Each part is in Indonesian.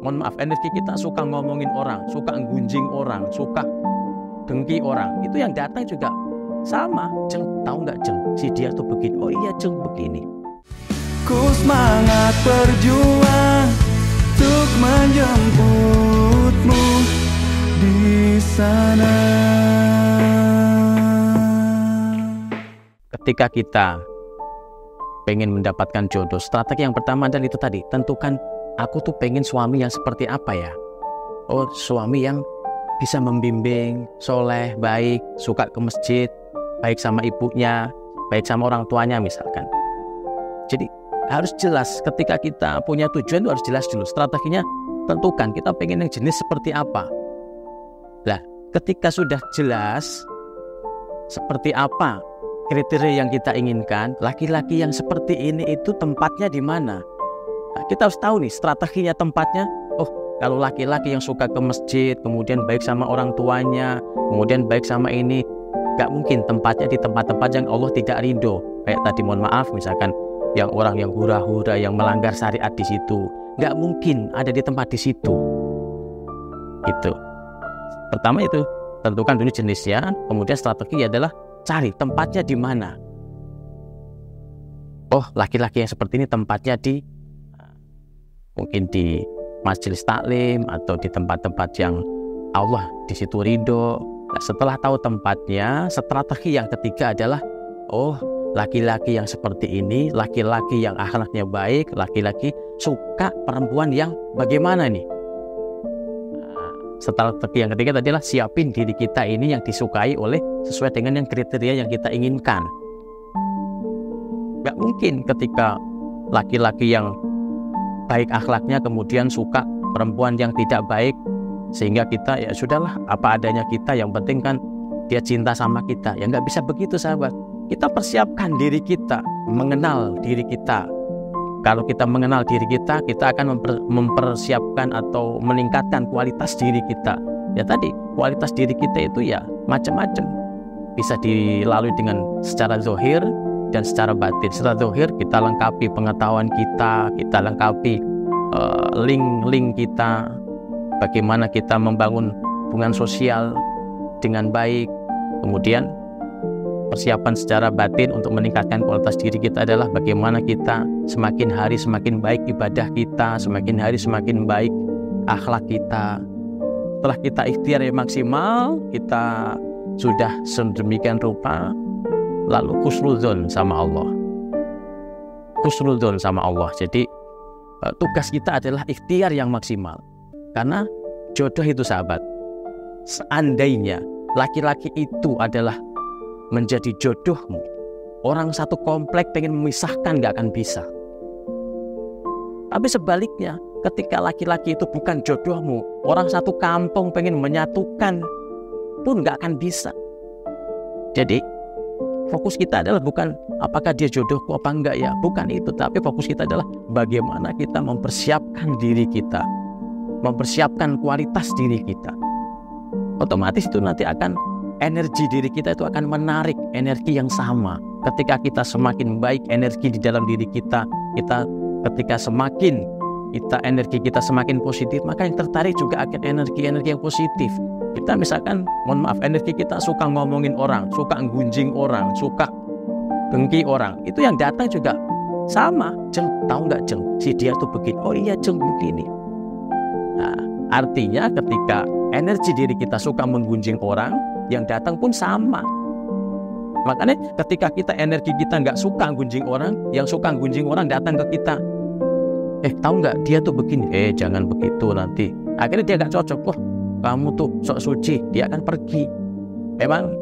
mohon maaf, energi kita suka ngomongin orang, suka gunjing orang, suka dengki orang, itu yang datang juga sama. Jeng, tahu nggak Jeng, si dia tuh begini. Oh iya Jeng, begini. Ku semangat berjuang untuk menjemputmu di sana. Ketika kita pengen mendapatkan jodoh, strategi yang pertama adalah itu tadi, tentukan aku tuh pengen suami yang seperti apa ya. Oh, suami yang bisa membimbing, soleh, baik, suka ke masjid, baik sama ibunya, baik sama orang tuanya misalkan. Jadi harus jelas, ketika kita punya tujuan itu harus jelas dulu. Strateginya tentukan, kita pengen yang jenis seperti apa. Nah, ketika sudah jelas seperti apa kriteria yang kita inginkan, laki-laki yang seperti ini itu tempatnya di mana? Nah, kita harus tahu nih strateginya, tempatnya. Oh, kalau laki-laki yang suka ke masjid, kemudian baik sama orang tuanya, kemudian baik sama ini, gak mungkin tempatnya di tempat-tempat yang Allah tidak ridho. Kayak tadi, mohon maaf, misalkan yang orang yang hura-hura, yang melanggar syariat di situ, gak mungkin ada di tempat di situ. Itu. Pertama itu, tentukan dulu jenisnya, kemudian strategi adalah cari tempatnya di mana. Oh, laki-laki yang seperti ini tempatnya di mungkin di majelis taklim atau di tempat-tempat yang Allah di situ ridho. Nah, setelah tahu tempatnya, strategi yang ketiga adalah oh, laki-laki yang seperti ini, laki-laki yang akhlaknya baik, laki-laki suka perempuan yang bagaimana nih? Strategi yang ketiga adalah siapin diri kita ini yang disukai oleh sesuai dengan yang kriteria yang kita inginkan. Gak mungkin ketika laki-laki yang baik akhlaknya kemudian suka perempuan yang tidak baik, sehingga kita ya sudahlah apa adanya kita, yang penting kan dia cinta sama kita. Ya gak bisa begitu sahabat. Kita persiapkan diri kita, mengenal diri kita. Kalau kita mengenal diri kita, kita akan mempersiapkan atau meningkatkan kualitas diri kita. Ya tadi, kualitas diri kita itu ya macam-macam. Bisa dilalui dengan secara zahir dan secara batin. Secara zahir kita lengkapi pengetahuan kita lengkapi link-link kita, bagaimana kita membangun hubungan sosial dengan baik. Kemudian persiapan secara batin untuk meningkatkan kualitas diri kita adalah bagaimana kita semakin hari semakin baik ibadah kita, semakin hari semakin baik akhlak kita. Setelah kita ikhtiar yang maksimal, kita sudah sedemikian rupa, lalu husnudzon sama Allah. Husnudzon sama Allah. Jadi tugas kita adalah ikhtiar yang maksimal. Karena jodoh itu sahabat, seandainya laki-laki itu adalah menjadi jodohmu, orang satu komplek pengen memisahkan gak akan bisa. Tapi sebaliknya, ketika laki-laki itu bukan jodohmu, orang satu kampung pengen menyatukan pun gak akan bisa. Jadi fokus kita adalah bukan apakah dia jodohku apa enggak ya, bukan itu. Tapi fokus kita adalah bagaimana kita mempersiapkan diri kita, mempersiapkan kualitas diri kita. Otomatis itu nanti akan energi diri kita itu akan menarik energi yang sama. Ketika kita semakin baik energi di dalam diri kita, ketika semakin energi kita semakin positif, maka yang tertarik juga akan energi-energi yang positif. Kita misalkan, mohon maaf, energi kita suka ngomongin orang, suka gunjing orang, suka dengki orang, itu yang datang juga sama. Jeng, tahu nggak Jeng, si dia tuh begini. Oh iya Jeng, begini. Nah, artinya ketika energi diri kita suka menggunjing orang, yang datang pun sama. Makanya ketika kita energi kita nggak suka gunjing orang, yang suka gunjing orang datang ke kita, tahu nggak dia tuh begini, jangan begitu nanti. Akhirnya dia nggak cocok. Wah, kamu tuh sok suci, dia akan pergi. Memang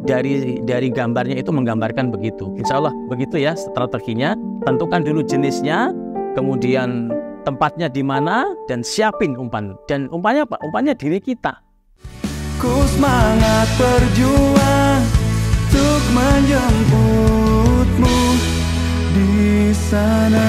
dari gambarnya itu menggambarkan begitu. Insya Allah begitu ya strateginya. Tentukan dulu jenisnya, kemudian tempatnya di mana, dan siapin umpan. Dan umpannya apa? Umpannya diri kita. Ku semangat berjuang untuk menjemputmu di sana.